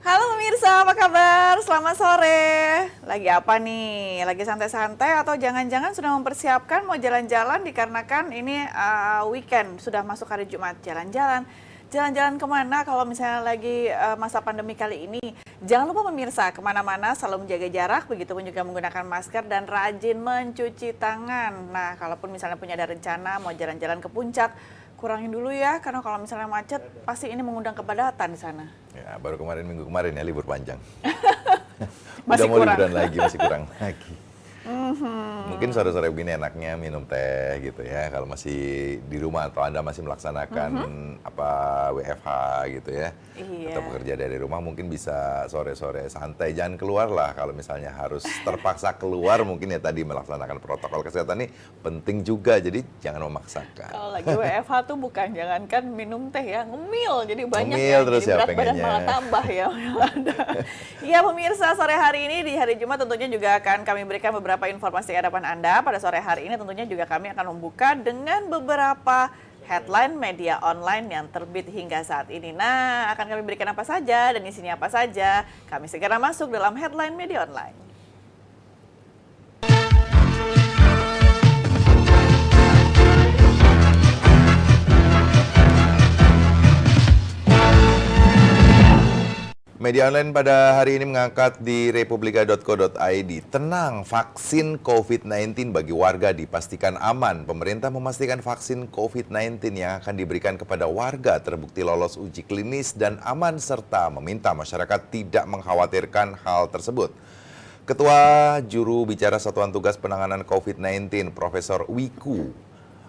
Halo pemirsa, apa kabar? Selamat sore. Lagi apa nih? Lagi santai-santai atau jangan-jangan sudah mempersiapkan mau jalan-jalan dikarenakan ini weekend, sudah masuk hari Jumat. Jalan-jalan. Jalan-jalan kemana kalau misalnya lagi masa pandemi kali ini? Jangan lupa pemirsa, kemana-mana selalu menjaga jarak, begitupun juga menggunakan masker dan rajin mencuci tangan. Nah, kalaupun misalnya punya ada rencana mau jalan-jalan ke puncak, kurangin dulu ya, karena kalau misalnya macet, pasti ini mengundang kepadatan di sana. Ya, baru minggu kemarin ya libur panjang. Masih Udah mau kurang. liburan lagi, masih kurang lagi. Mungkin sore-sore begini enaknya minum teh gitu ya, kalau masih di rumah atau Anda masih melaksanakan WFH gitu ya. Iya. Atau bekerja dari rumah mungkin bisa sore-sore santai, jangan keluar lah kalau misalnya harus terpaksa keluar mungkin ya tadi melaksanakan protokol kesehatan ini penting juga, jadi jangan memaksakan. Kalau lagi WFH tuh bukan jangankan minum teh ya, ngemil, jadi banyak Ngemil ya, terus jadi ya berat badan pengennya. malah tambah ya. Iya pemirsa, sore hari ini di hari Jumat tentunya juga akan kami berikan beberapa informasi di hadapan Anda. Pada sore hari ini tentunya juga kami akan membuka dengan beberapa headline media online yang terbit hingga saat ini. Nah, akan kami berikan apa saja dan isinya apa saja. Kami segera masuk dalam headline media online. Media online pada hari ini mengangkat di republika.co.id, tenang, vaksin COVID-19 bagi warga dipastikan aman. Pemerintah memastikan vaksin COVID-19 yang akan diberikan kepada warga terbukti lolos uji klinis dan aman, serta meminta masyarakat tidak mengkhawatirkan hal tersebut. Ketua Juru Bicara Satuan Tugas Penanganan COVID-19, Profesor Wiku,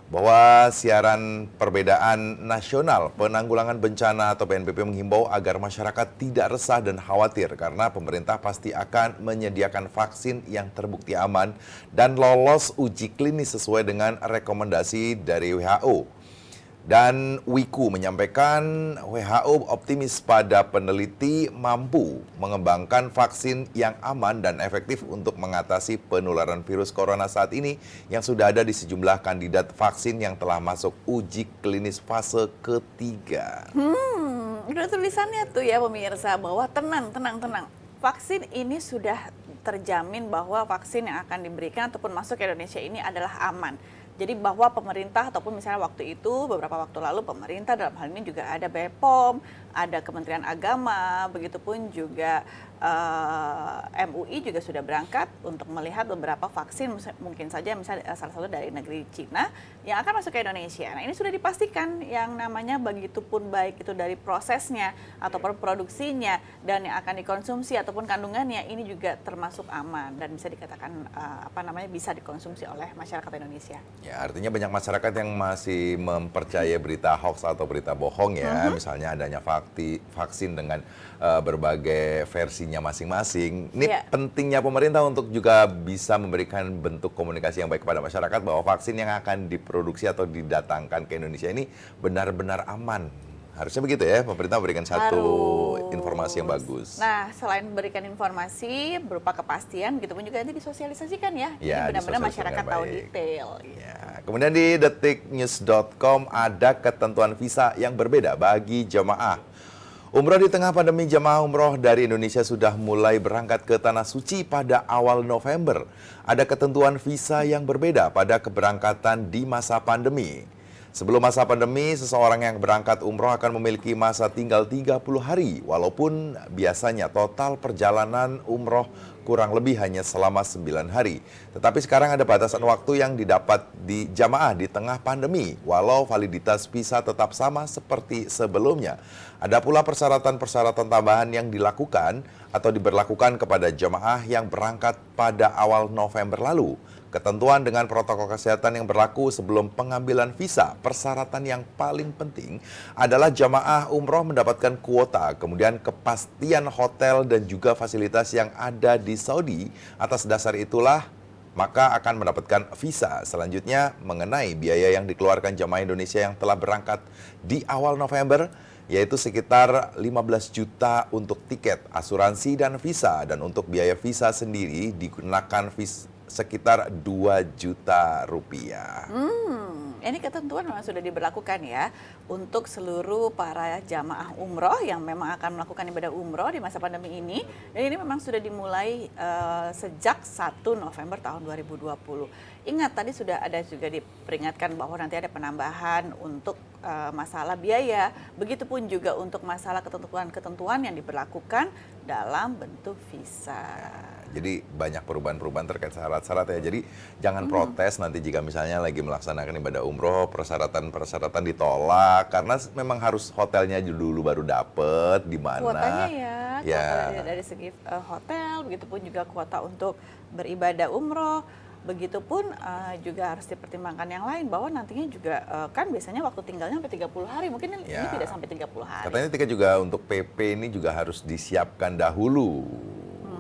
bahwa siaran perbedaan nasional penanggulangan bencana atau BNPB menghimbau agar masyarakat tidak resah dan khawatir karena pemerintah pasti akan menyediakan vaksin yang terbukti aman dan lolos uji klinis sesuai dengan rekomendasi dari WHO. Dan Wiku menyampaikan WHO optimis pada peneliti mampu mengembangkan vaksin yang aman dan efektif untuk mengatasi penularan virus corona saat ini yang sudah ada di sejumlah kandidat vaksin yang telah masuk uji klinis fase ketiga. Udah tulisannya tuh ya pemirsa bahwa tenang. Vaksin ini sudah terjamin bahwa vaksin yang akan diberikan ataupun masuk ke Indonesia ini adalah aman. Jadi bahwa pemerintah ataupun misalnya waktu itu beberapa waktu lalu pemerintah dalam hal ini juga ada BPOM, ada Kementerian Agama, begitupun juga MUI juga sudah berangkat untuk melihat beberapa vaksin mungkin saja misalnya salah satu dari negeri Cina yang akan masuk ke Indonesia. Nah ini sudah dipastikan yang namanya begitupun baik itu dari prosesnya ataupun produksinya dan yang akan dikonsumsi ataupun kandungannya ini juga termasuk aman dan bisa dikatakan bisa dikonsumsi oleh masyarakat Indonesia. Ya, artinya banyak masyarakat yang masih mempercayai berita hoax atau berita bohong ya, misalnya adanya vaksin dengan berbagai versinya masing-masing. Ini pentingnya pemerintah untuk juga bisa memberikan bentuk komunikasi yang baik kepada masyarakat bahwa vaksin yang akan diproduksi atau didatangkan ke Indonesia ini benar-benar aman. Harusnya begitu ya, pemerintah memberikan satu informasi yang bagus. Nah, selain memberikan informasi berupa kepastian, gitu pun juga nanti disosialisasikan ya. Ya, jadi benar-benar masyarakat tahu baik. detail. Ya. Kemudian di detiknews.com ada ketentuan visa yang berbeda bagi jemaah. Umroh di tengah pandemi, jemaah umroh dari Indonesia sudah mulai berangkat ke Tanah Suci pada awal November. Ada ketentuan visa yang berbeda pada keberangkatan di masa pandemi. Sebelum masa pandemi, seseorang yang berangkat umroh akan memiliki masa tinggal 30 hari, walaupun biasanya total perjalanan umroh kurang lebih hanya selama 9 hari. Tetapi sekarang ada batasan waktu yang didapat di jamaah di tengah pandemi, walau validitas visa tetap sama seperti sebelumnya. Ada pula persyaratan-persyaratan tambahan yang dilakukan atau diberlakukan kepada jamaah yang berangkat pada awal November lalu. Ketentuan dengan protokol kesehatan yang berlaku sebelum pengambilan visa. Persyaratan yang paling penting adalah jamaah umroh mendapatkan kuota, kemudian kepastian hotel dan juga fasilitas yang ada di Saudi. Atas dasar itulah maka akan mendapatkan visa. Selanjutnya mengenai biaya yang dikeluarkan jamaah Indonesia yang telah berangkat di awal November, yaitu sekitar 15 juta untuk tiket, asuransi, dan visa. Dan untuk biaya visa sendiri digunakan sekitar 2 juta rupiah. Ini ketentuan memang sudah diberlakukan ya untuk seluruh para jamaah umroh yang memang akan melakukan ibadah umroh di masa pandemi ini. Dan ini memang sudah dimulai sejak 1 November tahun 2020. Ingat tadi sudah ada juga diperingatkan bahwa nanti ada penambahan untuk masalah biaya. Begitupun juga untuk masalah ketentuan-ketentuan yang diberlakukan dalam bentuk visa. Jadi banyak perubahan-perubahan terkait syarat-syarat ya. Jadi jangan protes nanti jika misalnya lagi melaksanakan ibadah umroh, persyaratan-persyaratan ditolak karena memang harus hotelnya dulu baru dapet di mana. Kuotanya ya, kuota Ya. dari segi hotel, begitupun juga kuota untuk beribadah umroh, begitupun juga harus dipertimbangkan yang lain bahwa nantinya juga kan biasanya waktu tinggalnya sampai 30 hari, mungkin ini Ya. tidak sampai 30 hari. Katanya ketika juga untuk PP ini juga harus disiapkan dahulu.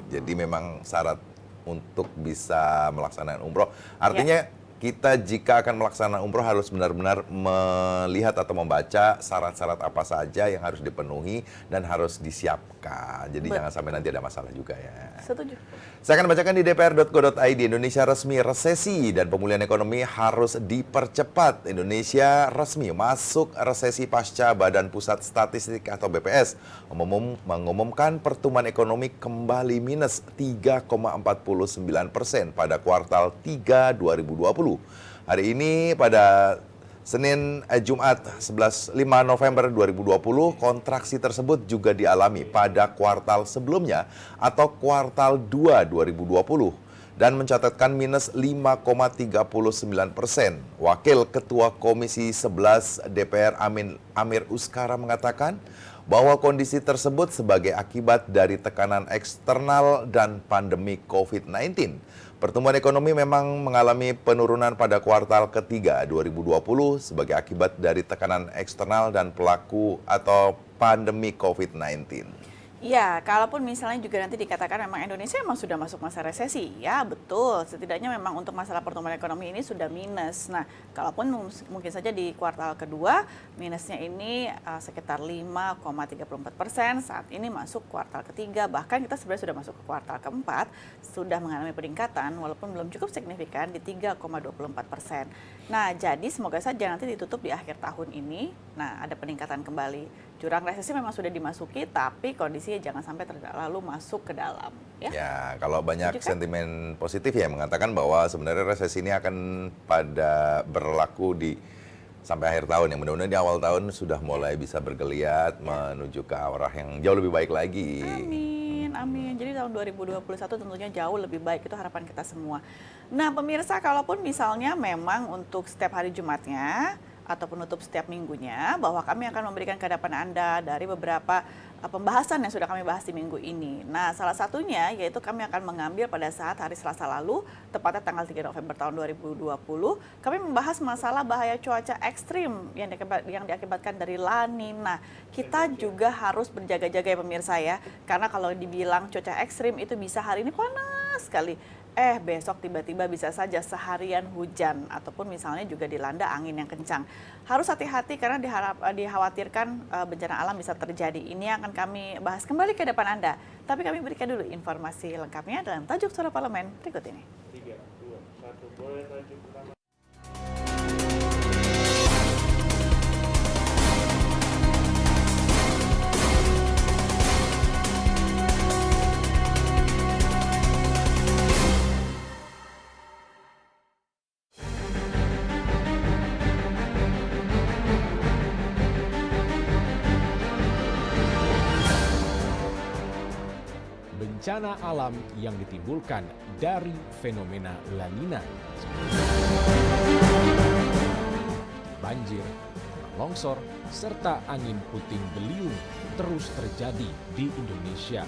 Jadi memang syarat untuk bisa melaksanakan umroh. Artinya kita jika akan melaksanakan umroh harus benar-benar melihat atau membaca syarat-syarat apa saja yang harus dipenuhi dan harus disiapkan. Jadi jangan sampai nanti ada masalah juga ya. Setuju. Saya akan bacakan di dpr.go.id. Indonesia resmi resesi dan pemulihan ekonomi harus dipercepat. Indonesia resmi masuk resesi pasca Badan Pusat Statistik atau BPS mengumumkan pertumbuhan ekonomi kembali minus 3,49% pada kuartal 3 2020. Hari ini pada Jumat 5 November 2020, kontraksi tersebut juga dialami pada kuartal sebelumnya atau kuartal 2 2020 dan mencatatkan minus 5,39%. Wakil Ketua Komisi 11 DPR Amir Uskara mengatakan bahwa kondisi tersebut sebagai akibat dari tekanan eksternal dan pandemi COVID-19. Pertumbuhan ekonomi memang mengalami penurunan pada kuartal ketiga 2020 sebagai akibat dari tekanan eksternal dan pelaku atau pandemi COVID-19. Ya, kalaupun misalnya juga nanti dikatakan memang Indonesia memang sudah masuk masa resesi, ya betul. Setidaknya memang untuk masalah pertumbuhan ekonomi ini sudah minus. Nah, kalaupun mungkin saja di kuartal kedua minusnya ini sekitar 5,34%. Saat ini masuk kuartal ketiga, bahkan kita sebenarnya sudah masuk ke kuartal keempat, sudah mengalami peningkatan walaupun belum cukup signifikan di 3,24%. Nah, jadi semoga saja nanti ditutup di akhir tahun ini. Nah, ada peningkatan kembali. Jurang resesi memang sudah dimasuki, tapi kondisinya jangan sampai terlalu masuk ke dalam. Ya, kalau banyak Setuju kan? sentimen positif ya mengatakan bahwa sebenarnya resesi ini akan pada berlaku sampai akhir tahun. Yang mudah-mudahan di awal tahun sudah mulai bisa bergeliat menuju ke arah yang jauh lebih baik lagi. Amin, amin. Jadi tahun 2021 tentunya jauh lebih baik, itu harapan kita semua. Nah, pemirsa, kalaupun misalnya memang untuk setiap hari Jumatnya atau penutup setiap minggunya, bahwa kami akan memberikan ke hadapan Anda dari beberapa pembahasan yang sudah kami bahas di minggu ini. Nah, salah satunya yaitu kami akan mengambil pada saat hari Selasa lalu, tepatnya tanggal 3 November tahun 2020, kami membahas masalah bahaya cuaca ekstrim yang diakibatkan dari La Nina. Kita juga harus berjaga-jaga ya pemirsa ya, karena kalau dibilang cuaca ekstrim itu bisa hari ini panas sekali. Besok tiba-tiba bisa saja seharian hujan ataupun misalnya juga dilanda angin yang kencang. Harus hati-hati karena dikhawatirkan bencana alam bisa terjadi. Ini akan kami bahas kembali ke depan Anda. Tapi kami berikan dulu informasi lengkapnya dalam tajuk Suara Parlemen berikut ini. 3, 2, 1, boleh tajuk pertama. Bencana alam yang ditimbulkan dari fenomena La Nina. Banjir, longsor, serta angin puting beliung terus terjadi di Indonesia.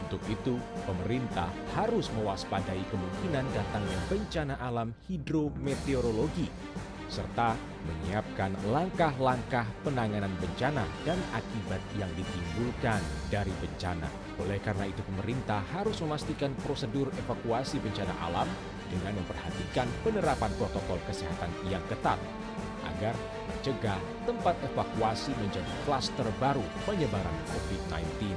Untuk itu, pemerintah harus mewaspadai kemungkinan datangnya bencana alam hidrometeorologi, serta menyiapkan langkah-langkah penanganan bencana dan akibat yang ditimbulkan dari bencana. Oleh karena itu, pemerintah harus memastikan prosedur evakuasi bencana alam dengan memperhatikan penerapan protokol kesehatan yang ketat agar mencegah tempat evakuasi menjadi klaster baru penyebaran COVID-19.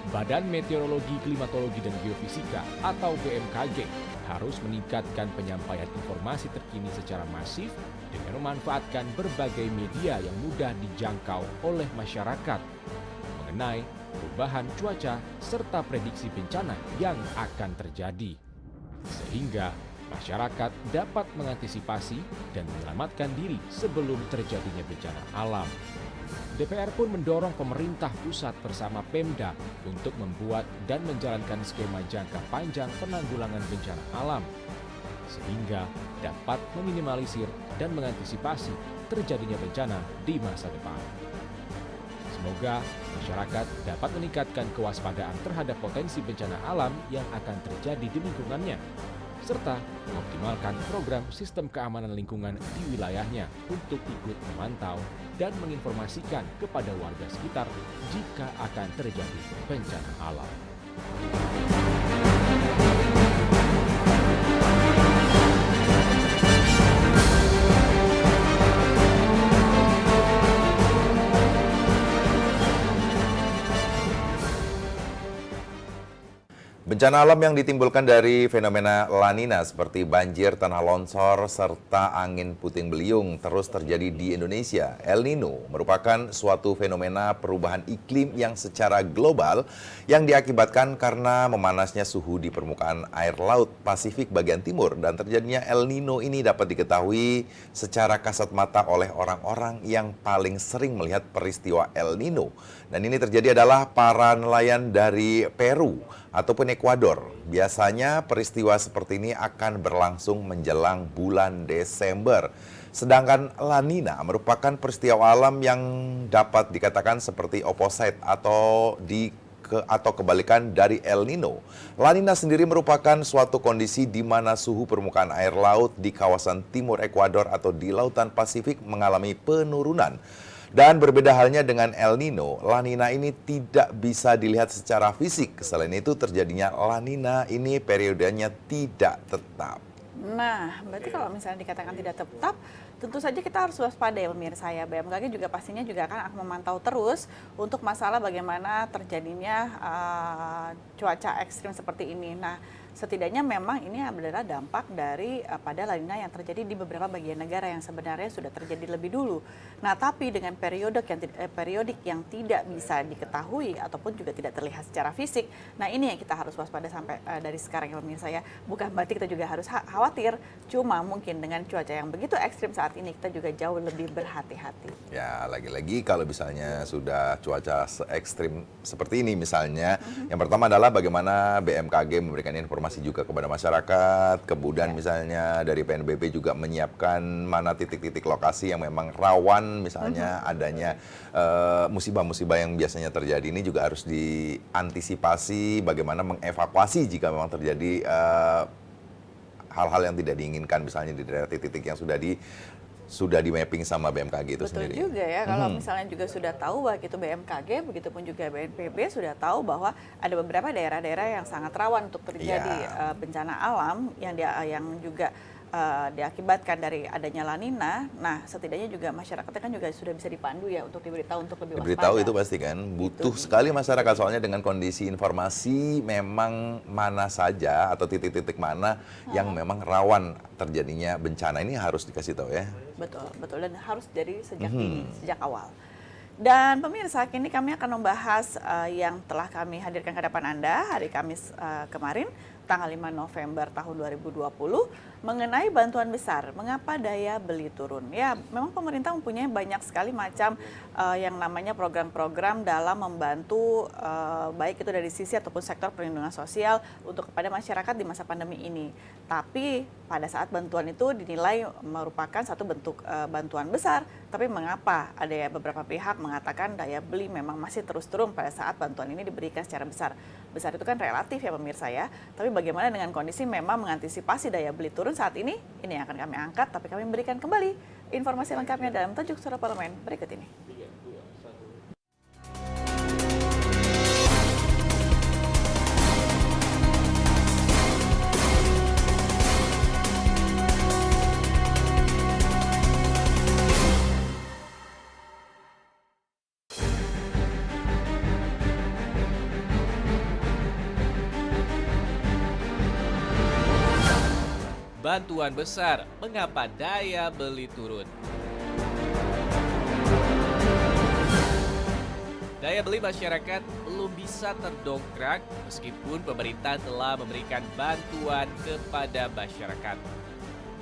Badan Meteorologi, Klimatologi, dan Geofisika atau BMKG harus meningkatkan penyampaian informasi terkini secara masif dengan memanfaatkan berbagai media yang mudah dijangkau oleh masyarakat mengenai perubahan cuaca serta prediksi bencana yang akan terjadi. Sehingga masyarakat dapat mengantisipasi dan menyelamatkan diri sebelum terjadinya bencana alam. DPR pun mendorong pemerintah pusat bersama Pemda untuk membuat dan menjalankan skema jangka panjang penanggulangan bencana alam, sehingga dapat meminimalisir dan mengantisipasi terjadinya bencana di masa depan. Semoga masyarakat dapat meningkatkan kewaspadaan terhadap potensi bencana alam yang akan terjadi di lingkungannya, serta mengoptimalkan program sistem keamanan lingkungan di wilayahnya untuk ikut memantau dan menginformasikan kepada warga sekitar jika akan terjadi bencana alam. Bencana alam yang ditimbulkan dari fenomena La Nina seperti banjir, tanah longsor, serta angin puting beliung terus terjadi di Indonesia. El Nino merupakan suatu fenomena perubahan iklim yang secara global yang diakibatkan karena memanasnya suhu di permukaan air laut Pasifik bagian timur. Dan terjadinya El Nino ini dapat diketahui secara kasat mata oleh orang-orang yang paling sering melihat peristiwa El Nino. Dan ini terjadi adalah para nelayan dari Peru ataupun Ekuador. Biasanya peristiwa seperti ini akan berlangsung menjelang bulan Desember. Sedangkan La Nina merupakan peristiwa alam yang dapat dikatakan seperti opposite atau kebalikan dari El Nino. La Nina sendiri merupakan suatu kondisi di mana suhu permukaan air laut di kawasan timur Ekuador atau di Lautan Pasifik mengalami penurunan. Dan berbeda halnya dengan El Nino, La Nina ini tidak bisa dilihat secara fisik. Selain itu terjadinya La Nina ini periodenya tidak tetap. Nah, berarti kalau misalnya dikatakan tidak tetap, tentu saja kita harus waspada ya pemirsa ya. BMKG juga pastinya juga akan memantau terus untuk masalah bagaimana terjadinya cuaca ekstrim seperti ini. Nah, setidaknya memang ini adalah dampak dari pada La Nina yang terjadi di beberapa bagian negara yang sebenarnya sudah terjadi lebih dulu. Nah, tapi dengan periodik yang tidak bisa diketahui ataupun juga tidak terlihat secara fisik. Nah, ini yang kita harus waspada sampai dari sekarang ya pemirsa ya. Bukan berarti kita juga harus khawatir, cuma mungkin dengan cuaca yang begitu ekstrim saat ini kita juga jauh lebih berhati-hati. Ya, lagi-lagi kalau misalnya sudah cuaca ekstrim seperti ini misalnya, yang pertama adalah bagaimana BMKG memberikan informasi juga kepada masyarakat, kemudian misalnya dari PNBP juga menyiapkan mana titik-titik lokasi yang memang rawan misalnya adanya musibah-musibah yang biasanya terjadi. Ini juga harus diantisipasi bagaimana mengevakuasi jika memang terjadi hal-hal yang tidak diinginkan misalnya di daerah titik-titik yang sudah di mapping sama BMKG itu sendiri. Betul juga ya, kalau misalnya juga sudah tahu begitu BMKG, begitupun juga BNPB sudah tahu bahwa ada beberapa daerah-daerah yang sangat rawan untuk terjadi bencana alam yang juga diakibatkan dari adanya La Nina. Nah, setidaknya juga masyarakatnya kan juga sudah bisa dipandu ya untuk diberitahu untuk lebih waspada. Diberitahu itu pasti kan, butuh sekali masyarakat soalnya dengan kondisi informasi memang mana saja atau titik-titik mana yang memang rawan terjadinya bencana ini harus dikasih tahu ya. Betul, betul, dan harus dari sejak dini, sejak awal. Dan pemirsa, kini kami akan membahas yang telah kami hadirkan ke hadapan Anda hari Kamis kemarin, tanggal 5 November tahun 2020, mengenai bantuan besar. Mengapa daya beli turun? Ya, memang pemerintah mempunyai banyak sekali macam yang namanya program-program dalam membantu baik itu dari sisi ataupun sektor perlindungan sosial untuk kepada masyarakat di masa pandemi ini. Tapi pada saat bantuan itu dinilai merupakan satu bentuk bantuan besar, tapi mengapa ada ya beberapa pihak mengatakan daya beli memang masih terus turun pada saat bantuan ini diberikan secara besar. Besar itu kan relatif ya pemirsa ya, tapi bagaimana dengan kondisi memang mengantisipasi daya beli turun saat ini yang akan kami angkat, tapi kami berikan kembali informasi lengkapnya dalam tajuk Suara Parlemen berikut ini. bantuan besar, mengapa daya beli turun? Daya beli masyarakat belum bisa terdongkrak meskipun pemerintah telah memberikan bantuan kepada masyarakat.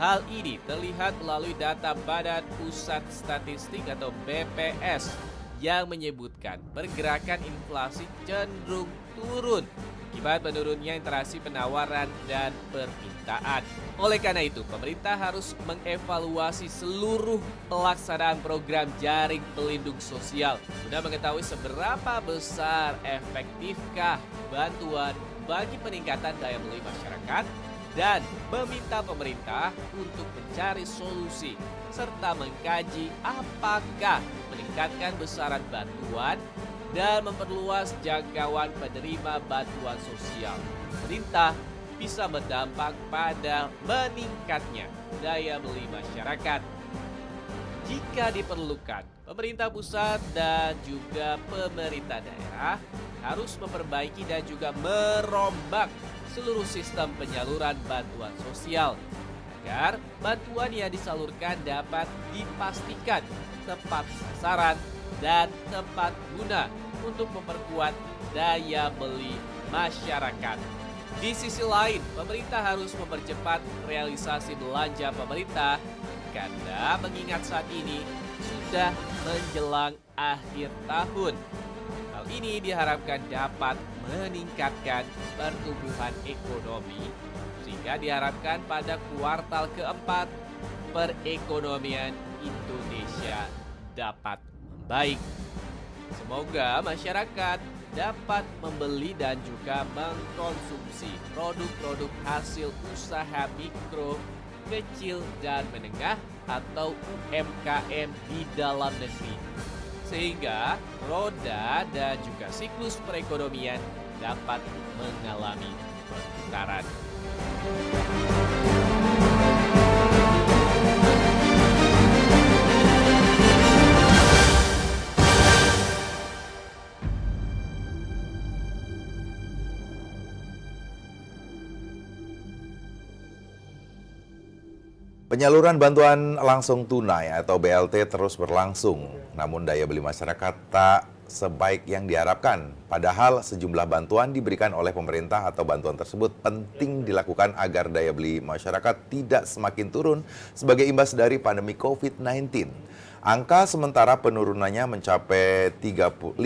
Hal ini terlihat melalui data Badan Pusat Statistik atau BPS yang menyebutkan pergerakan inflasi cenderung turun akibat menurunnya interaksi penawaran dan permintaan. Oleh karena itu, pemerintah harus mengevaluasi seluruh pelaksanaan program jaring pelindung sosial guna mengetahui seberapa besar efektifkah bantuan bagi peningkatan daya beli masyarakat dan meminta pemerintah untuk mencari solusi serta mengkaji apakah meningkatkan besaran bantuan dan memperluas jangkauan penerima bantuan sosial pemerintah bisa berdampak pada meningkatnya daya beli masyarakat. Jika diperlukan, pemerintah pusat dan juga pemerintah daerah harus memperbaiki dan juga merombak seluruh sistem penyaluran bantuan sosial agar bantuan yang disalurkan dapat dipastikan tepat sasaran dan tepat guna untuk memperkuat daya beli masyarakat. Di sisi lain, pemerintah harus mempercepat realisasi belanja pemerintah karena mengingat saat ini sudah menjelang akhir tahun. Hal ini diharapkan dapat meningkatkan pertumbuhan ekonomi sehingga diharapkan pada kuartal keempat perekonomian Indonesia dapat membaik. Semoga masyarakat dapat membeli dan juga mengkonsumsi produk-produk hasil usaha mikro, kecil dan menengah atau UMKM di dalam negeri. Sehingga roda dan juga siklus perekonomian dapat mengalami perputaran. Penyaluran bantuan langsung tunai atau BLT terus berlangsung, namun daya beli masyarakat tak sebaik yang diharapkan. Padahal sejumlah bantuan diberikan oleh pemerintah atau bantuan tersebut penting dilakukan agar daya beli masyarakat tidak semakin turun sebagai imbas dari pandemi COVID-19. Angka sementara penurunannya mencapai 55%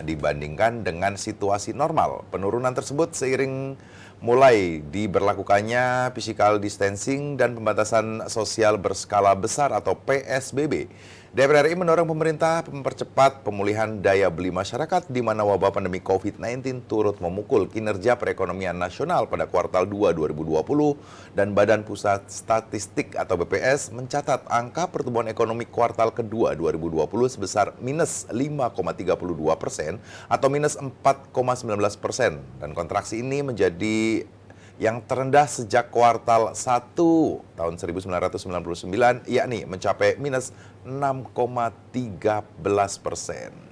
dibandingkan dengan situasi normal. Penurunan tersebut seiring mulai diberlakukannya physical distancing dan pembatasan sosial berskala besar atau PSBB. DPR RI mendorong pemerintah mempercepat pemulihan daya beli masyarakat di mana wabah pandemi COVID-19 turut memukul kinerja perekonomian nasional pada kuartal 2 2020 dan Badan Pusat Statistik atau BPS mencatat angka pertumbuhan ekonomi kuartal kedua 2020 sebesar minus 5,32% atau minus 4,19% dan kontraksi ini menjadi yang terendah sejak kuartal 1 tahun 1999, yakni mencapai minus 6,13%.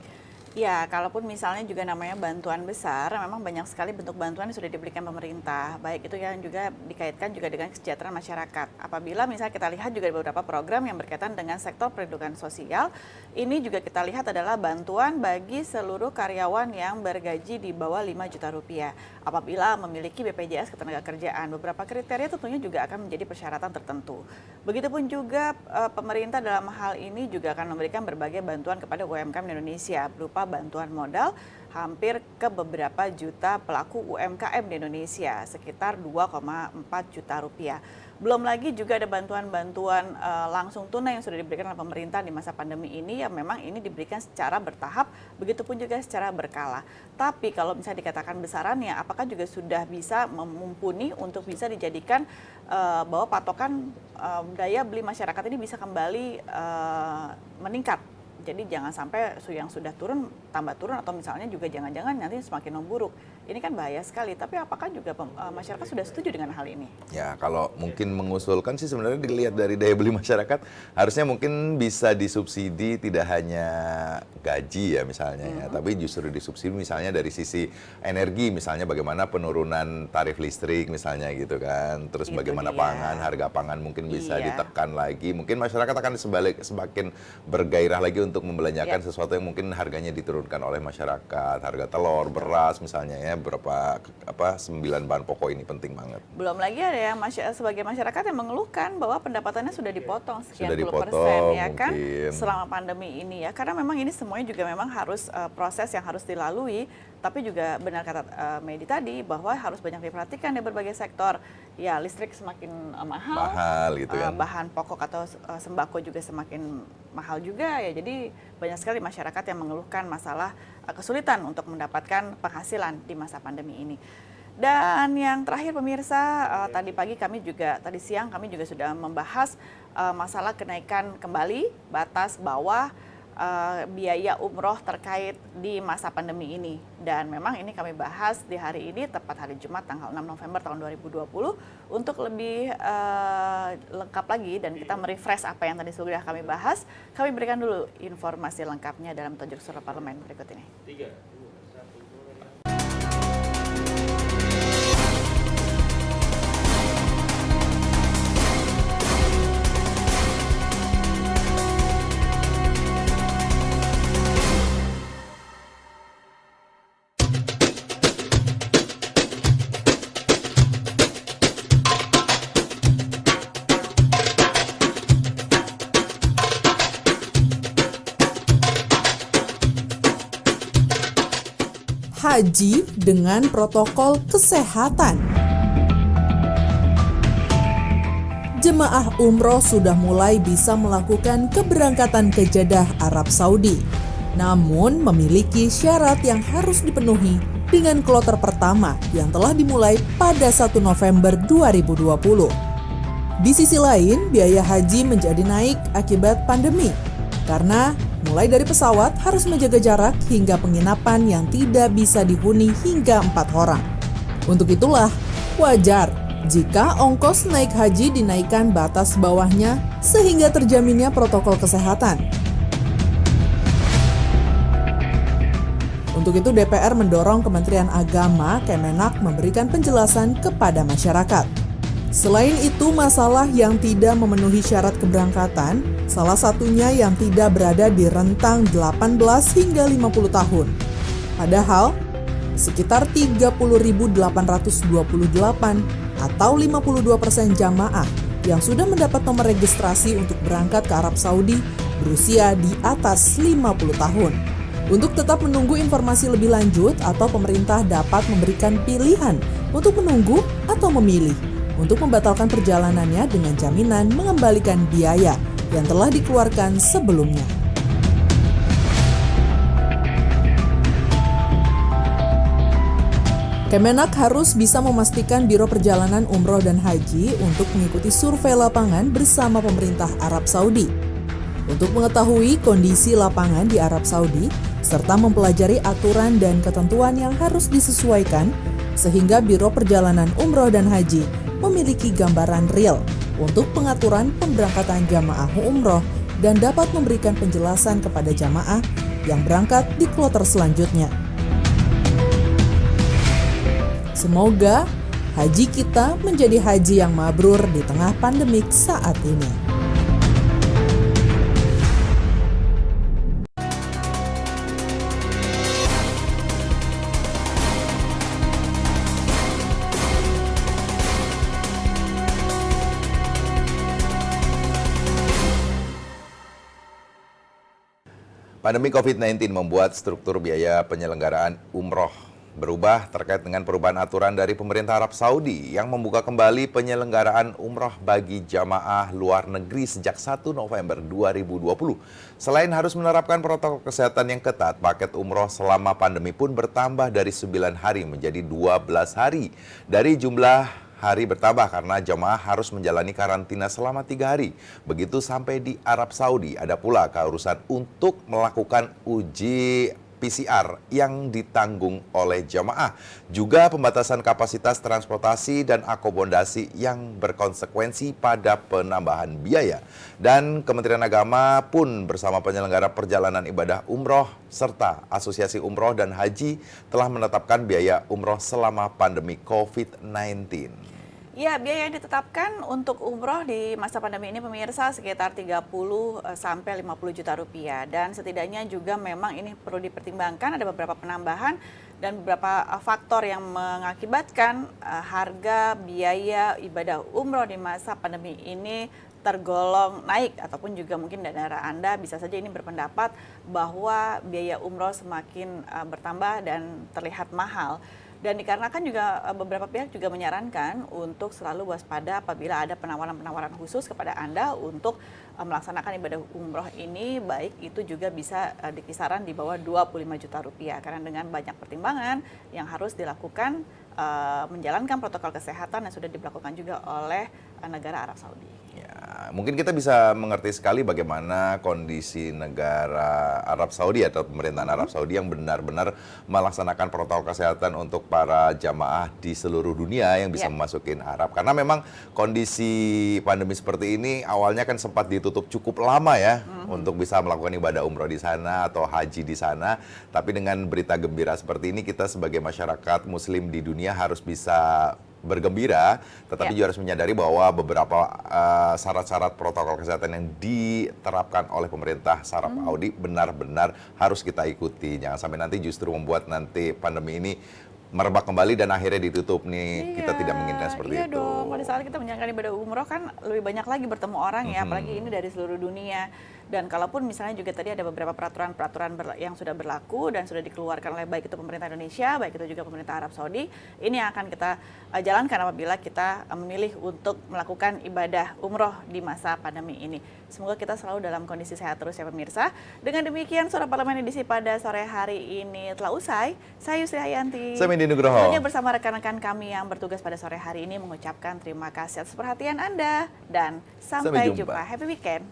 Ya, kalaupun misalnya juga namanya bantuan besar, memang banyak sekali bentuk bantuan yang sudah diberikan pemerintah. Baik itu yang juga dikaitkan juga dengan kesejahteraan masyarakat. Apabila misalnya kita lihat juga beberapa program yang berkaitan dengan sektor perlindungan sosial, ini juga kita lihat adalah bantuan bagi seluruh karyawan yang bergaji di bawah 5 juta rupiah. Apabila memiliki BPJS Ketenagakerjaan, beberapa kriteria tentunya juga akan menjadi persyaratan tertentu. Begitupun juga pemerintah dalam hal ini juga akan memberikan berbagai bantuan kepada UMKM di Indonesia berupa bantuan modal hampir ke beberapa juta pelaku UMKM di Indonesia, sekitar 2,4 juta rupiah. Belum lagi juga ada bantuan-bantuan langsung tunai yang sudah diberikan oleh pemerintah di masa pandemi ini yang memang ini diberikan secara bertahap, begitupun juga secara berkala. Tapi kalau misalnya dikatakan besarannya, apakah juga sudah bisa mumpuni untuk bisa dijadikan bahwa patokan daya beli masyarakat ini bisa kembali meningkat? Jadi jangan sampai yang sudah turun tambah turun atau misalnya juga jangan-jangan nanti semakin memburuk. ini kan bahaya sekali. Tapi apakah juga masyarakat sudah setuju dengan hal ini? Ya, kalau mungkin mengusulkan sih sebenarnya dilihat dari daya beli masyarakat, harusnya mungkin bisa disubsidi tidak hanya gaji ya misalnya ya, tapi justru disubsidi misalnya dari sisi energi, misalnya bagaimana penurunan tarif listrik misalnya gitu kan, terus Itu bagaimana dia. pangan, harga pangan mungkin bisa Iya. ditekan lagi, mungkin masyarakat akan semakin bergairah lagi untuk membelanjakan Ya. sesuatu yang mungkin harganya diturunkan oleh masyarakat, harga telur, beras misalnya ya, berapa 9 bahan pokok ini penting banget. Belum lagi ada yang sebagai masyarakat yang mengeluhkan bahwa pendapatannya sudah dipotong sekian Sudah puluh dipotong, persen ya kan mungkin. selama pandemi ini ya. Karena memang ini semuanya juga memang harus proses yang harus dilalui, tapi juga benar kata Medi tadi bahwa harus banyak diperhatikan di berbagai sektor. Ya, listrik semakin Mahal gitu kan. bahan pokok atau sembako juga semakin mahal juga ya. Jadi banyak sekali masyarakat yang mengeluhkan masalah kesulitan untuk mendapatkan penghasilan di masa pandemi ini. Dan yang terakhir pemirsa, tadi siang kami juga sudah membahas masalah kenaikan kembali batas bawah biaya umroh terkait di masa pandemi ini. Dan memang ini kami bahas di hari ini, tepat hari Jumat tanggal 6 November tahun 2020. Untuk lebih lengkap lagi dan kita merefresh apa yang tadi sudah kami bahas, kami berikan dulu informasi lengkapnya dalam Tajuk Suara Parlemen berikut ini. 3, 2, 1, mulai. Haji dengan protokol kesehatan. Jemaah umroh sudah mulai bisa melakukan keberangkatan ke Jeddah, Arab Saudi. Namun memiliki syarat yang harus dipenuhi dengan kloter pertama yang telah dimulai pada 1 November 2020. Di sisi lain, biaya haji menjadi naik akibat pandemi. Karena mulai dari pesawat harus menjaga jarak hingga penginapan yang tidak bisa dihuni hingga 4 orang. Untuk itulah, wajar jika ongkos naik haji dinaikkan batas bawahnya sehingga terjaminnya protokol kesehatan. Untuk itu DPR mendorong Kementerian Agama, Kemenak memberikan penjelasan kepada masyarakat. Selain itu, masalah yang tidak memenuhi syarat keberangkatan, salah satunya yang tidak berada di rentang 18 hingga 50 tahun. Padahal, sekitar 30.828 atau 52% jamaah yang sudah mendapat nomor registrasi untuk berangkat ke Arab Saudi berusia di atas 50 tahun. Untuk tetap menunggu informasi lebih lanjut atau pemerintah dapat memberikan pilihan untuk menunggu atau memilih untuk membatalkan perjalanannya dengan jaminan mengembalikan biaya yang telah dikeluarkan sebelumnya. Kemenak harus bisa memastikan Biro Perjalanan Umroh dan Haji untuk mengikuti survei lapangan bersama pemerintah Arab Saudi. Untuk mengetahui kondisi lapangan di Arab Saudi, serta mempelajari aturan dan ketentuan yang harus disesuaikan, sehingga Biro Perjalanan Umroh dan Haji memiliki gambaran real untuk pengaturan pemberangkatan jamaah umroh dan dapat memberikan penjelasan kepada jamaah yang berangkat di kloter selanjutnya. Semoga haji kita menjadi haji yang mabrur di tengah pandemik saat ini. Pandemi COVID-19 membuat struktur biaya penyelenggaraan umroh berubah terkait dengan perubahan aturan dari pemerintah Arab Saudi yang membuka kembali penyelenggaraan umroh bagi jamaah luar negeri sejak 1 November 2020. Selain harus menerapkan protokol kesehatan yang ketat, paket umroh selama pandemi pun bertambah dari 9 hari menjadi 12 hari. Dari jumlah hari bertambah karena jamaah harus menjalani karantina selama 3 hari. Begitu sampai di Arab Saudi, ada pula keurusan untuk melakukan uji PCR yang ditanggung oleh jamaah. Juga pembatasan kapasitas transportasi dan akomodasi yang berkonsekuensi pada penambahan biaya. Dan Kementerian Agama pun bersama penyelenggara perjalanan ibadah umroh serta Asosiasi Umroh dan Haji telah menetapkan biaya umroh selama pandemi COVID-19. Ya, biaya yang ditetapkan untuk umroh di masa pandemi ini pemirsa sekitar 30 sampai 50 juta rupiah. Dan setidaknya juga memang ini perlu dipertimbangkan ada beberapa penambahan dan beberapa faktor yang mengakibatkan harga biaya ibadah umroh di masa pandemi ini tergolong naik, ataupun juga mungkin daerah Anda bisa saja ini berpendapat bahwa biaya umroh semakin bertambah dan terlihat mahal. Dan dikarenakan juga beberapa pihak juga menyarankan untuk selalu waspada apabila ada penawaran-penawaran khusus kepada Anda untuk melaksanakan ibadah umroh ini, baik itu juga bisa di kisaran di bawah 25 juta rupiah. Karena dengan banyak pertimbangan yang harus dilakukan menjalankan protokol kesehatan yang sudah dilakukan juga oleh negara Arab Saudi. Ya, mungkin kita bisa mengerti sekali bagaimana kondisi negara Arab Saudi atau pemerintahan Arab Saudi yang benar-benar melaksanakan protokol kesehatan untuk para jamaah di seluruh dunia yang bisa memasukin Arab. Karena memang kondisi pandemi seperti ini awalnya kan sempat ditutup cukup lama ya untuk bisa melakukan ibadah umroh di sana atau haji di sana. Tapi dengan berita gembira seperti ini kita sebagai masyarakat muslim di dunia harus bisa bergembira, tetapi juga harus menyadari bahwa beberapa syarat-syarat protokol kesehatan yang diterapkan oleh pemerintah Arab Saudi benar-benar harus kita ikuti. Jangan sampai nanti justru membuat nanti pandemi ini merebak kembali dan akhirnya ditutup nih. Kita tidak menginginkan seperti iya itu. dong, pada saat kita menjalankan ibadah umroh kan lebih banyak lagi bertemu orang ya, apalagi ini dari seluruh dunia. Dan kalaupun misalnya juga tadi ada beberapa peraturan-peraturan yang sudah berlaku dan sudah dikeluarkan oleh baik itu pemerintah Indonesia, baik itu juga pemerintah Arab Saudi, ini yang akan kita jalankan apabila kita memilih untuk melakukan ibadah umroh di masa pandemi ini. Semoga kita selalu dalam kondisi sehat terus ya pemirsa. Dengan demikian Suara Parlemen edisi pada sore hari ini telah usai. Saya Yusri Hayanti. Saya Mendy Nugroho. Semuanya bersama rekan-rekan kami yang bertugas pada sore hari ini mengucapkan terima kasih atas perhatian Anda dan sampai jumpa. Happy weekend.